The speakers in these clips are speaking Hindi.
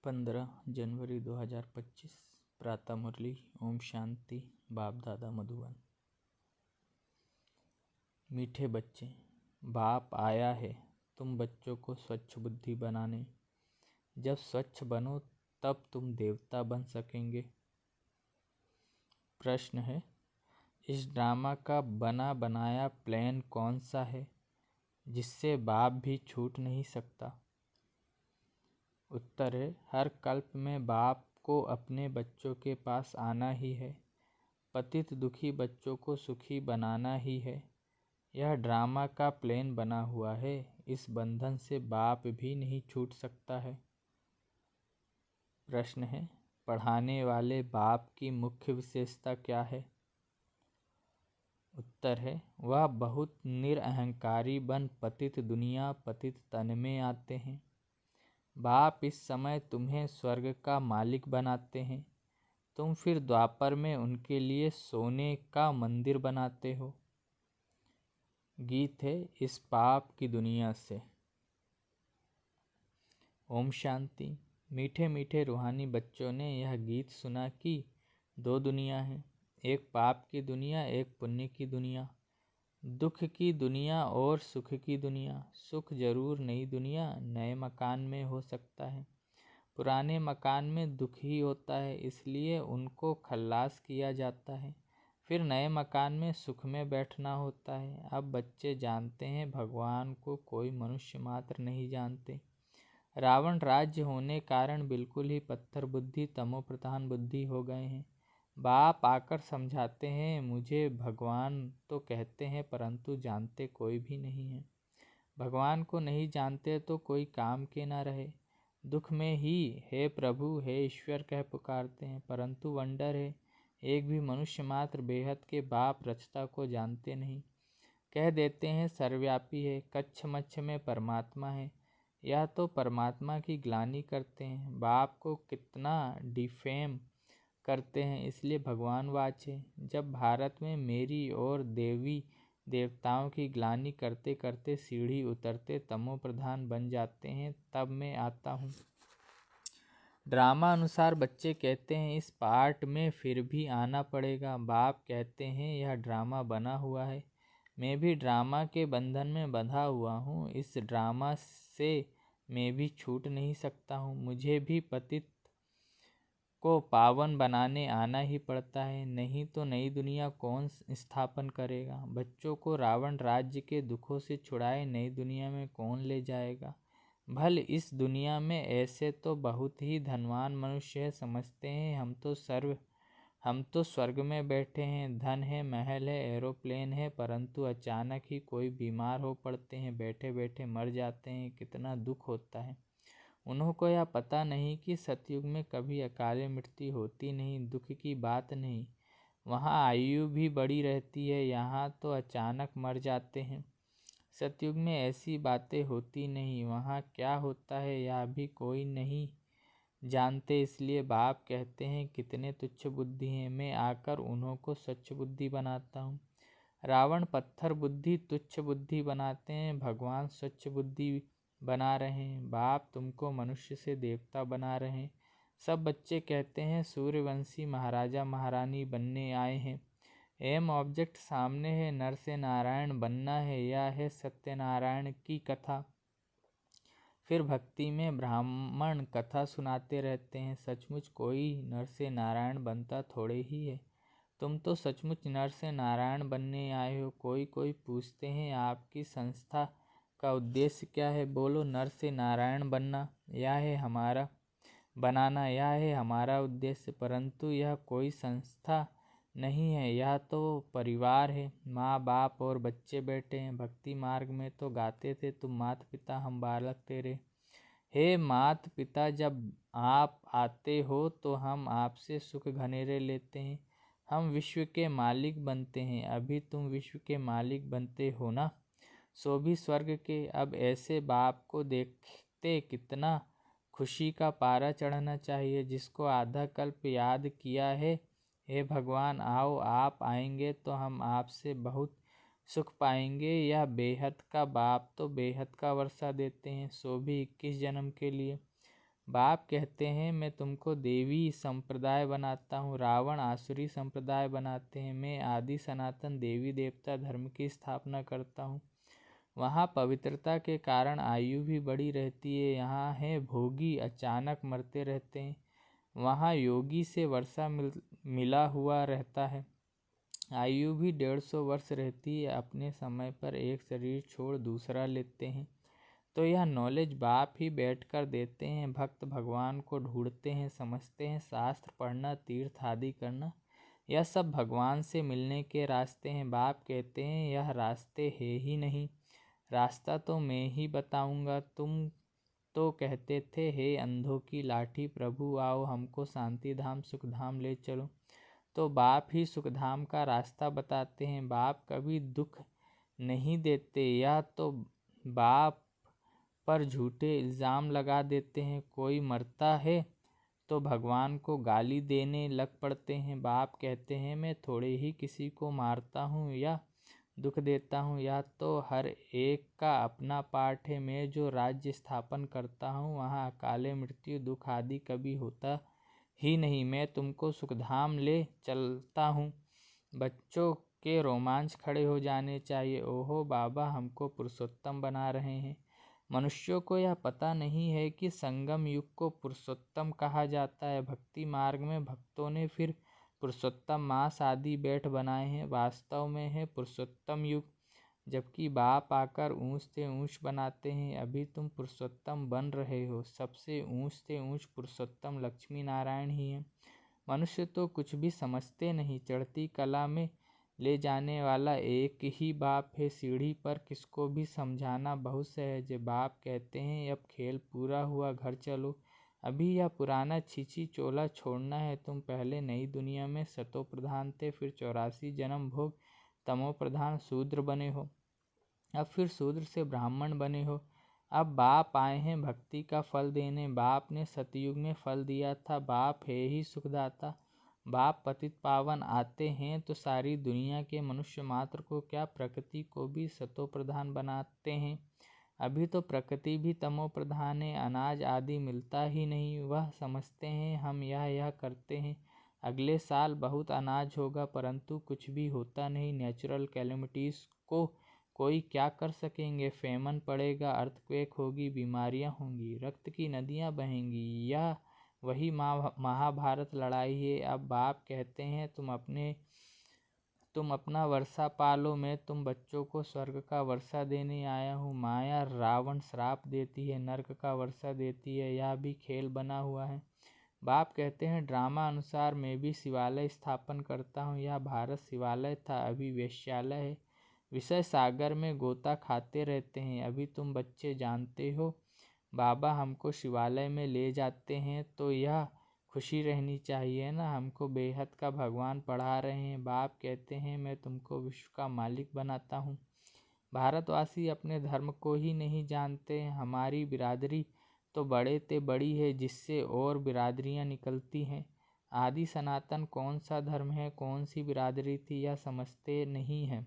15 जनवरी 2025 प्रातः मुरली। ओम शांति। बाप दादा मधुबन। मीठे बच्चे, बाप आया है तुम बच्चों को स्वच्छ बुद्धि बनाने। जब स्वच्छ बनो तब तुम देवता बन सकेंगे। प्रश्न है, इस ड्रामा का बना बनाया प्लान कौन सा है जिससे बाप भी छूट नहीं सकता? उत्तर है, हर कल्प में बाप को अपने बच्चों के पास आना ही है। पतित दुखी बच्चों को सुखी बनाना ही है। यह ड्रामा का प्लान बना हुआ है। इस बंधन से बाप भी नहीं छूट सकता है। प्रश्न है, पढ़ाने वाले बाप की मुख्य विशेषता क्या है? उत्तर है, वह बहुत निरअहंकारी बन पतित दुनिया पतित तन में आते हैं। बाप इस समय तुम्हें स्वर्ग का मालिक बनाते हैं। तुम फिर द्वापर में उनके लिए सोने का मंदिर बनाते हो। गीत है इस पाप की दुनिया से। ओम शांति। मीठे मीठे रूहानी बच्चों ने यह गीत सुना कि दो दुनिया हैं, एक पाप की दुनिया, एक पुण्य की दुनिया। दुख की दुनिया और सुख की दुनिया। सुख जरूर नई दुनिया नए मकान में हो सकता है। पुराने मकान में दुख ही होता है, इसलिए उनको खल्लास किया जाता है। फिर नए मकान में सुख में बैठना होता है। अब बच्चे जानते हैं भगवान को कोई मनुष्य मात्र नहीं जानते। रावण राज्य होने कारण बिल्कुल ही पत्थर बुद्धि तमो प्रधान बुद्धि हो गए हैं। बाप आकर समझाते हैं, मुझे भगवान तो कहते हैं परंतु जानते कोई भी नहीं है। भगवान को नहीं जानते तो कोई काम के ना रहे। दुख में ही हे प्रभु हे ईश्वर कह पुकारते हैं, परंतु वंडर है, एक भी मनुष्य मात्र बेहद के बाप रचता को जानते नहीं। कह देते हैं सर्वव्यापी है, कच्छ मच्छ में परमात्मा है। यह तो परमात्मा की ग्लानि करते हैं। बाप को कितना डिफेम करते हैं, इसलिए भगवान वाचे। जब भारत में मेरी और देवी देवताओं की ग्लानि करते करते सीढ़ी उतरते तमो प्रधान बन जाते हैं, तब मैं आता हूँ। ड्रामा अनुसार बच्चे कहते हैं इस पार्ट में फिर भी आना पड़ेगा। बाप कहते हैं यह ड्रामा बना हुआ है, मैं भी ड्रामा के बंधन में बंधा हुआ हूँ। इस ड्रामा से मैं भी छूट नहीं सकता हूँ। मुझे भी पतित को पावन बनाने आना ही पड़ता है, नहीं तो नई दुनिया कौन स्थापन करेगा। बच्चों को रावण राज्य के दुखों से छुड़ाए नई दुनिया में कौन ले जाएगा। भल इस दुनिया में ऐसे तो बहुत ही धनवान मनुष्य है, समझते हैं हम तो स्वर्ग में बैठे हैं, धन है, महल है, एरोप्लेन है, परंतु अचानक ही कोई बीमार हो पड़ते हैं, बैठे बैठे मर जाते हैं। कितना दुख होता है। उन्होंने यह पता नहीं कि सतयुग में कभी अकाले मृत्यु होती नहीं। दुख की बात नहीं, वहाँ आयु भी बड़ी रहती है, यहाँ तो अचानक मर जाते हैं। सतयुग में ऐसी बातें होती नहीं, वहाँ क्या होता है यह भी कोई नहीं जानते। इसलिए बाप कहते हैं कितने तुच्छ बुद्धि हैं, मैं आकर उन्हों को स्वच्छ बुद्धि बनाता हूँ। रावण पत्थर बुद्धि तुच्छ बुद्धि बनाते हैं, भगवान स्वच्छ बुद्धि बना रहे हैं। बाप तुमको मनुष्य से देवता बना रहे हैं। सब बच्चे कहते हैं सूर्यवंशी महाराजा महारानी बनने आए हैं। एम ऑब्जेक्ट सामने है, नर से नारायण बनना है, यह है सत्यनारायण की कथा। फिर भक्ति में ब्राह्मण कथा सुनाते रहते हैं। सचमुच कोई नर से नारायण बनता थोड़े ही है। तुम तो सचमुच नर से नारायण बनने आए हो। कोई कोई पूछते हैं आपकी संस्था का उद्देश्य क्या है। बोलो नर से नारायण बनना, यह है हमारा बनाना, यह है हमारा उद्देश्य। परंतु यह कोई संस्था नहीं है, यह तो परिवार है। माँ बाप और बच्चे बैठे हैं। भक्ति मार्ग में तो गाते थे तुम माता पिता हम बालक तेरे। हे माता पिता, जब आप आते हो तो हम आपसे सुख घनेरे लेते हैं, हम विश्व के मालिक बनते हैं। अभी तुम विश्व के मालिक बनते हो ना, सो भी स्वर्ग के। अब ऐसे बाप को देखते कितना खुशी का पारा चढ़ना चाहिए। जिसको आधा कल्प याद किया है, हे भगवान आओ, आप आएंगे तो हम आपसे बहुत सुख पाएंगे। यह बेहद का बाप तो बेहद का वर्षा देते हैं, सो भी 21 जन्म के लिए। बाप कहते हैं मैं तुमको देवी संप्रदाय बनाता हूँ, रावण आसुरी संप्रदाय बनाते हैं, मैं आदि सनातन देवी देवता धर्म की स्थापना करता हूँ। वहाँ पवित्रता के कारण आयु भी बड़ी रहती है, यहाँ है भोगी अचानक मरते रहते हैं। वहाँ योगी से वर्षा मिला हुआ रहता है, आयु भी 150 वर्ष रहती है, अपने समय पर एक शरीर छोड़ दूसरा लेते हैं। तो यह नॉलेज बाप ही बैठकर देते हैं। भक्त भगवान को ढूंढते हैं, समझते हैं। शास्त्र पढ़ना, तीर्थ आदि करना, यह सब भगवान से मिलने के रास्ते हैं। बाप कहते हैं यह रास्ते है ही नहीं, रास्ता तो मैं ही बताऊंगा। तुम तो कहते थे हे अंधों की लाठी, प्रभु आओ हमको शांति धाम सुख धाम ले चलो। तो बाप ही सुखधाम का रास्ता बताते हैं। बाप कभी दुख नहीं देते, यह तो बाप पर झूठे इल्ज़ाम लगा देते हैं। कोई मरता है तो भगवान को गाली देने लग पड़ते हैं। बाप कहते हैं मैं थोड़े ही किसी को मारता हूँ या दुख देता हूँ, यह तो हर एक का अपना पाठ है। मैं जो राज्य स्थापन करता हूँ वहाँ अकाले मृत्यु दुख आदि कभी होता ही नहीं। मैं तुमको सुखधाम ले चलता हूँ। बच्चों के रोमांच खड़े हो जाने चाहिए। ओहो बाबा हमको पुरुषोत्तम बना रहे हैं। मनुष्यों को यह पता नहीं है कि संगम युग को पुरुषोत्तम कहा जाता है। भक्ति मार्ग में भक्तों ने फिर पुरुषोत्तम मास आदि बैठ बनाए हैं। वास्तव में है पुरुषोत्तम युग, जबकि बाप आकर ऊंच से ऊंच बनाते हैं। अभी तुम पुरुषोत्तम बन रहे हो। सबसे ऊंच से ऊंच पुरुषोत्तम लक्ष्मी नारायण ही हैं। मनुष्य तो कुछ भी समझते नहीं। चढ़ती कला में ले जाने वाला एक ही बाप है। सीढ़ी पर किसको भी समझाना बहुत सहज है। बाप कहते हैं अब खेल पूरा हुआ, घर चलो। अभी यह पुराना छीछी चोला छोड़ना है। तुम पहले नई दुनिया में सतो प्रधान थे, फिर 84 जन्म भोग तमो प्रधान शूद्र बने हो, अब फिर शूद्र से ब्राह्मण बने हो। अब बाप आए हैं भक्ति का फल देने। बाप ने सतयुग में फल दिया था। बाप है ही सुखदाता। बाप पतित पावन आते हैं तो सारी दुनिया के मनुष्य मात्र को क्या, प्रकृति को भी सतो प्रधान बनाते हैं। अभी तो प्रकृति भी तमो प्रधान है, अनाज आदि मिलता ही नहीं। वह समझते हैं हम यह करते हैं, अगले साल बहुत अनाज होगा, परंतु कुछ भी होता नहीं। नेचुरल कैलेमिटीज़ को कोई क्या कर सकेंगे। फेमन पड़ेगा, अर्थक्वेक होगी, बीमारियां होंगी, रक्त की नदियां बहेंगी। यह वही महाभारत लड़ाई है। अब बाप कहते हैं तुम अपना वर्षा पालो, मैं तुम बच्चों को स्वर्ग का वर्षा देने आया हूँ। माया रावण श्राप देती है, नरक का वर्षा देती है, यह भी खेल बना हुआ है। बाप कहते हैं ड्रामा अनुसार मैं भी शिवालय स्थापन करता हूँ। यह भारत शिवालय था, अभी वेश्यालय है। विषय सागर में गोता खाते रहते हैं। अभी तुम बच्चे जानते हो बाबा हमको शिवालय में ले जाते हैं तो यह खुशी रहनी चाहिए ना। हमको बेहद का भगवान पढ़ा रहे हैं। बाप कहते हैं मैं तुमको विश्व का मालिक बनाता हूँ। भारतवासी अपने धर्म को ही नहीं जानते। हमारी बिरादरी तो बड़े ते बड़ी है, जिससे और बिरादरियाँ निकलती हैं। आदि सनातन कौन सा धर्म है, कौन सी बिरादरी थी, यह समझते नहीं हैं।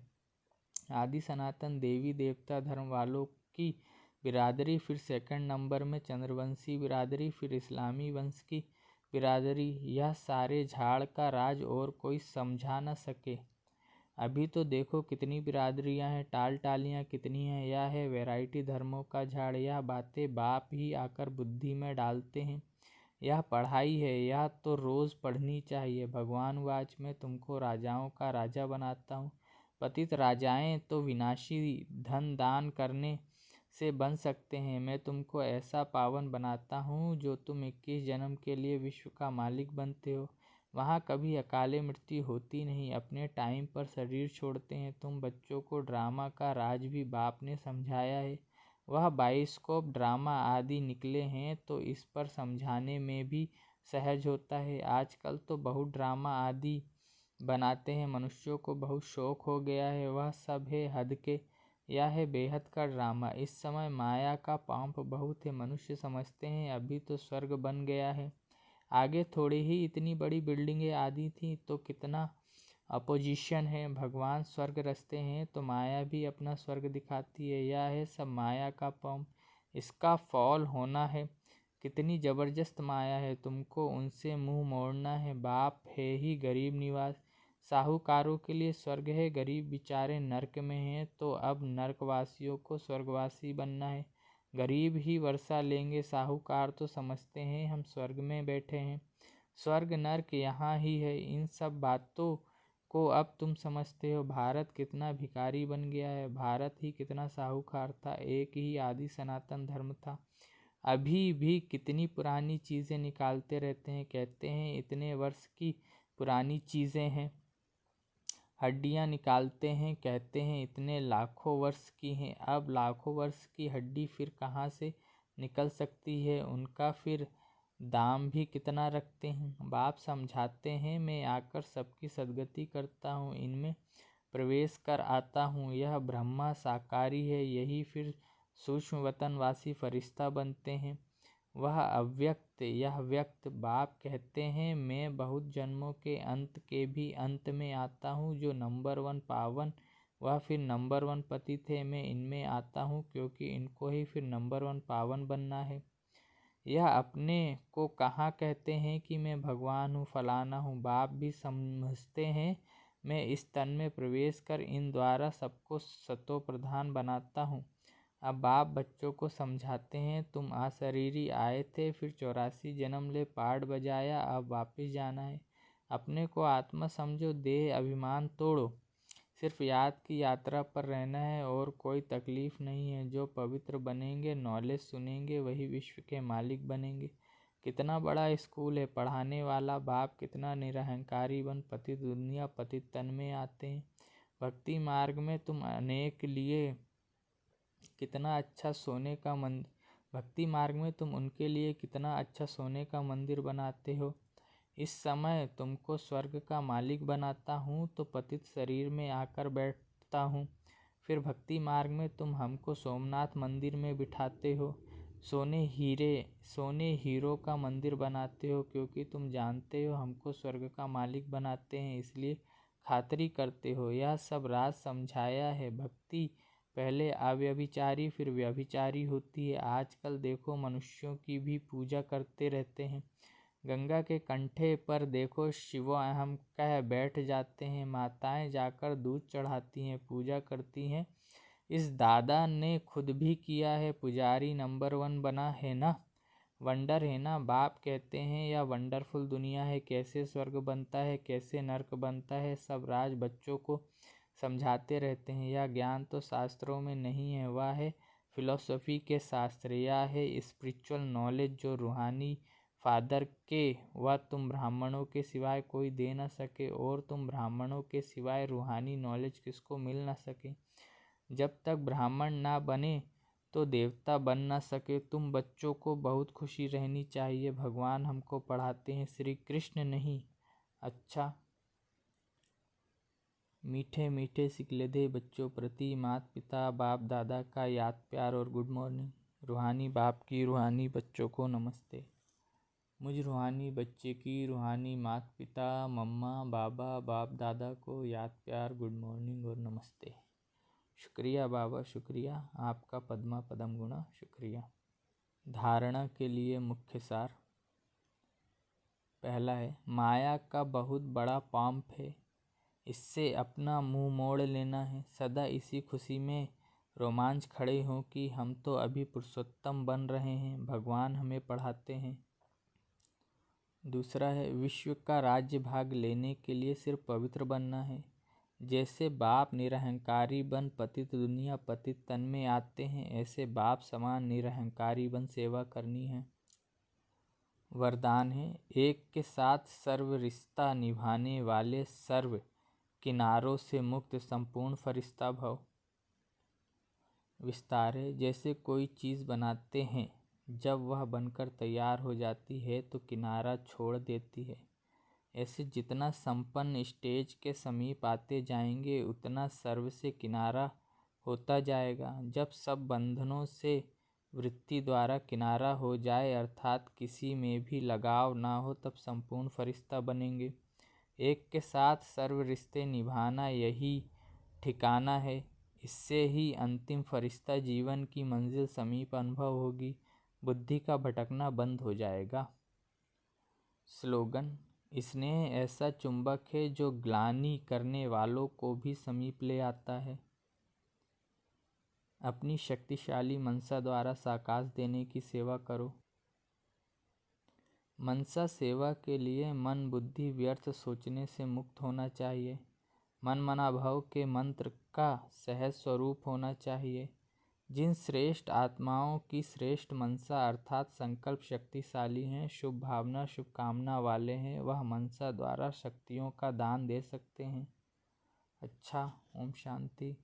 आदि सनातन देवी देवता धर्म वालों की बिरादरी, फिर सेकंड नंबर में चंद्रवंशी बिरादरी, फिर इस्लामी वंश की बिरादरी। यह सारे झाड़ का राज और कोई समझा न सके। अभी तो देखो कितनी बिरादरियां हैं, टाल टालियाँ कितनी हैं। यह है वैरायटी धर्मों का झाड़। यह बातें बाप ही आकर बुद्धि में डालते हैं। यह पढ़ाई है, यह तो रोज़ पढ़नी चाहिए। भगवान वाच में तुमको राजाओं का राजा बनाता हूँ। पतित राजाएं तो विनाशी धन दान करने से बन सकते हैं। मैं तुमको ऐसा पावन बनाता हूँ जो तुम 21 जन्म के लिए विश्व का मालिक बनते हो। वहाँ कभी अकाले मृत्यु होती नहीं, अपने टाइम पर शरीर छोड़ते हैं। तुम बच्चों को ड्रामा का राज भी बाप ने समझाया है। वह बाइस्कोप ड्रामा आदि निकले हैं तो इस पर समझाने में भी सहज होता है। आजकल तो बहुत ड्रामा आदि बनाते हैं, मनुष्यों को बहुत शौक हो गया है। वह सब है हद के, यह है बेहद का ड्रामा। इस समय माया का पंप बहुत है। मनुष्य समझते हैं अभी तो स्वर्ग बन गया है, आगे थोड़ी ही इतनी बड़ी बिल्डिंगें आदि थी तो कितना अपोजिशन है। भगवान स्वर्ग रचते हैं तो माया भी अपना स्वर्ग दिखाती है। यह है सब माया का पंप, इसका फॉल होना है। कितनी जबरदस्त माया है, तुमको उनसे मुंह मोड़ना है। बाप है ही गरीब निवास, साहूकारों के लिए स्वर्ग है, गरीब बेचारे नर्क में हैं, तो अब नर्कवासियों को स्वर्गवासी बनना है। गरीब ही वर्षा लेंगे, साहूकार तो समझते हैं हम स्वर्ग में बैठे हैं। स्वर्ग नर्क यहाँ ही है, इन सब बातों को अब तुम समझते हो। भारत कितना भिखारी बन गया है, भारत ही कितना साहूकार था, एक ही आदि सनातन धर्म था। अभी भी कितनी पुरानी चीज़ें निकालते रहते हैं, कहते हैं इतने वर्ष की पुरानी चीज़ें हैं। हड्डियाँ निकालते हैं, कहते हैं इतने लाखों वर्ष की हैं। अब लाखों वर्ष की हड्डी फिर कहाँ से निकल सकती है, उनका फिर दाम भी कितना रखते हैं। बाप समझाते हैं, मैं आकर सबकी सद्गति करता हूँ, इनमें प्रवेश कर आता हूँ। यह ब्रह्मा साकारी है, यही फिर सूक्ष्म वतनवासी फरिश्ता बनते हैं। वह अव्यक्त, यह व्यक्त। बाप कहते हैं, मैं बहुत जन्मों के अंत के भी अंत में आता हूँ। जो नंबर 1 पावन, वह फिर नंबर 1 पति थे, मैं इनमें आता हूँ, क्योंकि इनको ही फिर नंबर 1 पावन बनना है। यह अपने को कहाँ कहते हैं कि मैं भगवान हूँ, फलाना हूँ। बाप भी समझते हैं, मैं इस तन में प्रवेश कर इन द्वारा सबको सतो प्रधान बनाता हूँ। अब बाप बच्चों को समझाते हैं, तुम अशरीरी आए थे, फिर 84 जन्म ले पाठ बजाया, अब वापस जाना है। अपने को आत्मा समझो, देह अभिमान तोड़ो, सिर्फ याद की यात्रा पर रहना है और कोई तकलीफ नहीं है। जो पवित्र बनेंगे, नॉलेज सुनेंगे, वही विश्व के मालिक बनेंगे। कितना बड़ा स्कूल है, पढ़ाने वाला बाप कितना निरहंकारी बन पतित दुनिया पतित तन में आते हैं। भक्ति मार्ग में तुम अनेक लिए कितना अच्छा सोने का मंदिर, भक्ति मार्ग में तुम उनके लिए कितना अच्छा सोने का मंदिर बनाते हो। इस समय तुमको स्वर्ग का मालिक बनाता हूँ, तो पतित शरीर में आकर बैठता हूँ। फिर भक्ति मार्ग में तुम हमको सोमनाथ मंदिर में बिठाते हो, सोने हीरो का मंदिर बनाते हो, क्योंकि तुम जानते हो हमको स्वर्ग का मालिक बनाते हैं, इसलिए खातरी करते हो। यह सब राज समझाया है। भक्ति पहले अव्यभिचारी फिर व्यभिचारी होती है। आजकल देखो मनुष्यों की भी पूजा करते रहते हैं। गंगा के कंठे पर देखो शिवो अहम कह बैठ जाते हैं। माताएं जाकर दूध चढ़ाती हैं, पूजा करती हैं। इस दादा ने खुद भी किया है, पुजारी नंबर 1 बना है ना। वंडर है ना। बाप कहते हैं यह वंडरफुल दुनिया है, कैसे स्वर्ग बनता है, कैसे नर्क बनता है, सब राज बच्चों को समझाते रहते हैं। यह ज्ञान तो शास्त्रों में नहीं है, वह है फिलॉसफी के शास्त्र। यह है स्पिरिचुअल नॉलेज जो रूहानी फादर के वह तुम ब्राह्मणों के सिवाय कोई दे न सके, और तुम ब्राह्मणों के सिवाय रूहानी नॉलेज किसको मिल न सके। जब तक ब्राह्मण ना बने तो देवता बन न सके। तुम बच्चों को बहुत खुशी रहनी चाहिए, भगवान हमको पढ़ाते हैं, श्री कृष्ण नहीं। अच्छा, मीठे मीठे सिकलधे बच्चों प्रति माता पिता बाप दादा का याद प्यार और गुड मॉर्निंग। रूहानी बाप की रूहानी बच्चों को नमस्ते। मुझ रूहानी बच्चे की रूहानी माता पिता मम्मा बाबा बाप दादा को याद प्यार गुड मॉर्निंग और नमस्ते। शुक्रिया बाबा, शुक्रिया आपका पद्मा पदम गुणा, शुक्रिया। धारणा के लिए मुख्य सार। पहला है, माया का बहुत बड़ा पंप है, इससे अपना मुंह मोड़ लेना है। सदा इसी खुशी में रोमांच खड़े हों कि हम तो अभी पुरुषोत्तम बन रहे हैं, भगवान हमें पढ़ाते हैं। दूसरा है, विश्व का राज्य भाग लेने के लिए सिर्फ पवित्र बनना है। जैसे बाप निरहंकारी बन पतित दुनिया पतित तन में आते हैं, ऐसे बाप समान निरहंकारी बन सेवा करनी है। वरदान है, एक के साथ सर्व रिश्ता निभाने वाले सर्व किनारों से मुक्त संपूर्ण फरिश्ता भव। विस्तार है, जैसे कोई चीज़ बनाते हैं, जब वह बनकर तैयार हो जाती है तो किनारा छोड़ देती है। ऐसे जितना संपन्न स्टेज के समीप आते जाएंगे, उतना सर्व से किनारा होता जाएगा। जब सब बंधनों से वृत्ति द्वारा किनारा हो जाए, अर्थात किसी में भी लगाव ना हो, तब संपूर्ण फरिश्ता बनेंगे। एक के साथ सर्व रिश्ते निभाना यही ठिकाना है। इससे ही अंतिम फरिश्ता जीवन की मंजिल समीप अनुभव होगी। बुद्धि का भटकना बंद हो जाएगा। स्लोगन: स्नेह ऐसा चुंबक है जो ग्लानि करने वालों को भी समीप ले आता है। अपनी शक्तिशाली मनसा द्वारा साकाश देने की सेवा करो। मनसा सेवा के लिए मन बुद्धि व्यर्थ सोचने से मुक्त होना चाहिए। मन मना भव के मंत्र का सहज स्वरूप होना चाहिए। जिन श्रेष्ठ आत्माओं की श्रेष्ठ मनसा अर्थात संकल्प शक्तिशाली हैं, शुभ भावना शुभकामना वाले हैं, वह मनसा द्वारा शक्तियों का दान दे सकते हैं। अच्छा, ओम शांति।